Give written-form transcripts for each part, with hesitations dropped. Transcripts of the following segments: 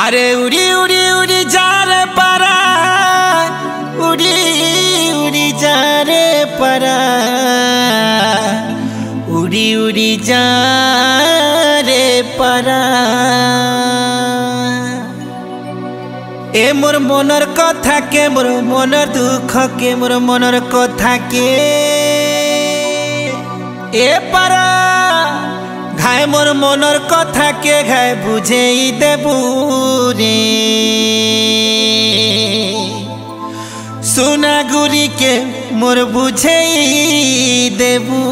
अरे उड़ी उड़ी उड़ी जा रे परा, उड़ी उड़ी जा रे परा, उड़ी उड़ी जा रे परा। ए मोर मनर कथा के, मोर मनर दुख के, मोर मनर कथा के ए परा घाय मोर मनर कथा के घाय बुझे देबू रे। सोना गुरी के मोर बुझे देबू।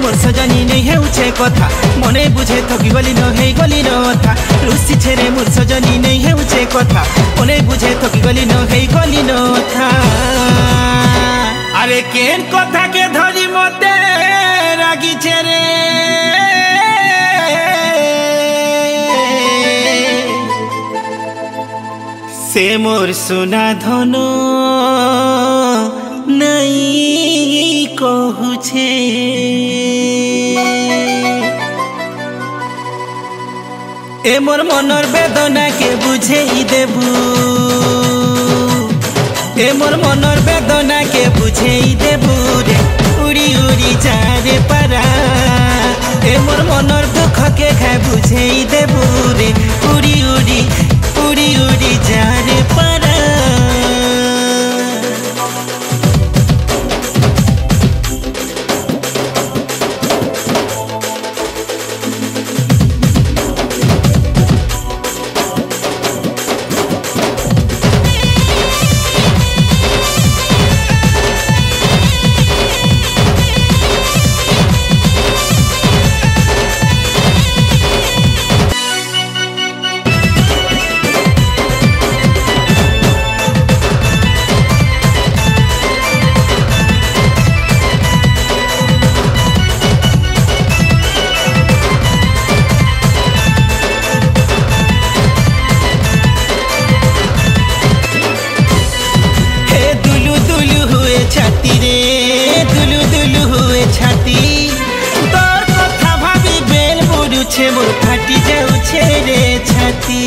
मोर सजनी नहीं है उछे कथा मने बुझे थकी गली न है गली न था। रुसी छेरे मोर सजनी नहीं है उछे कथा मने बुझे थकी गली न है गली न था। अरे केन कथा के धरी मते रागी छेरे से मोर सुना धनो नहीं कहू छे। ए मोर मनर वेदना के बुझे देबू, ए मोर मनर वेदना के बुझे देबू रे। उड़ी उड़ी जा रे परा, ए मोर मनर दुख के खाए बुझे देबू रे। उड़ी उड़ी उड़ी उड़ी जा रे परा। छाती रे दुलु दुलु हुए छाती तोर कथा भाभी बेल बुड़ुछे मोर फाटी जाउछे रे छाती।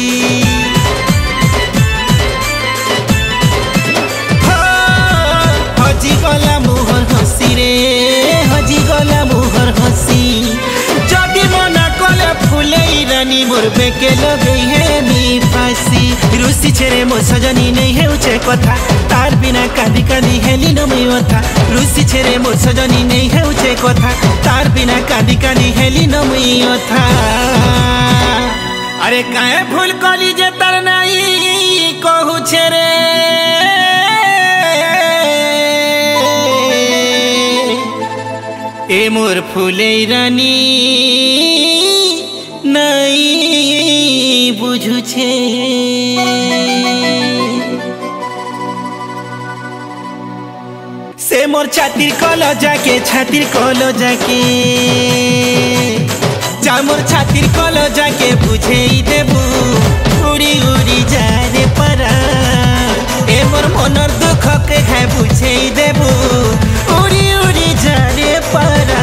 हजी गला मुहर हसी रे, हजी गला मुहर हसी। जदि मना कले फुले रानी मोर बेके लगई है नी फांसी। रुसी छेरे मोर सजनी नहीं है उछे कथा तार बिना कांदी कांदी हेली नमी था। रुसी छेरे मोर सजनी नहीं है उछे कथा तार बिना कांदी कांदी हेली नमी था। अरे काहे भूल कली जे तर नहीं कहू छेरे ए मोर फूले रानी नहीं बुझू छे। से मोर छातिर कलो जाके, छातिर कलो जाके जा मोर छातिर कलो जाके बुझे देबू। उड़ी उड़ी जा रे परा, ए मोर मनर दुख के खाए बुझे देबू। उड़ी उड़ी जा रे परा।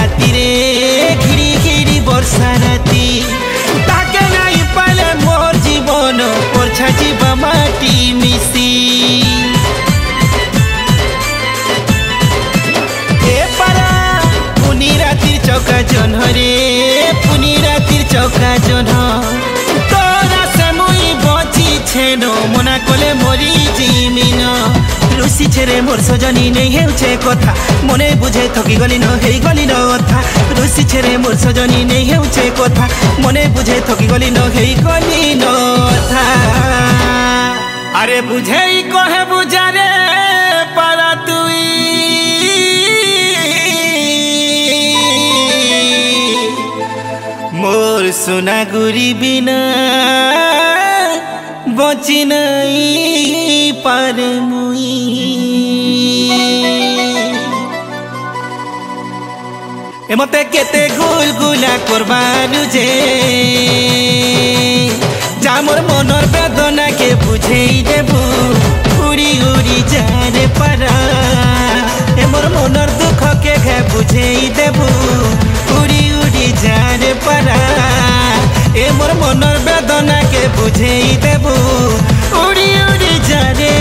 राती रे घिड़ी घिड़ी वर्षा राती ताके नहीं पाले मोर जीवन पोछा जीवा माटी मिसी ए पारा पुनी रातिर चौका जन्ह रे पुनी रातिर चौका जन्ह तोरा से मुई बची छेनो मना कोले मोरी जिमिन रुसी छेरे मोर सजनी नहीं हेउछे कथा मने बुझे थकी गली न हेई गली न अथा रुसी छेरे मोर सजनी नहीं हेउछे कथा मने बुझे थकी गली न हेई गली न अथा अरे बुझे कहे बुझा रे पारा तुई मोर सोना गुरी बिना बची नहीं पारे मुई ए मते केते गुलगुला करबानु जे जा मोर मनर वेदना के बुझेई देबू उड़ी उड़ी जारे पारा ए मोर मनर दुख के घे बुझेई देबू उड़ी उड़ी जारे पारा ए मोर मनर वेदना के बुझेई देबू उड़ी उड़ी जारे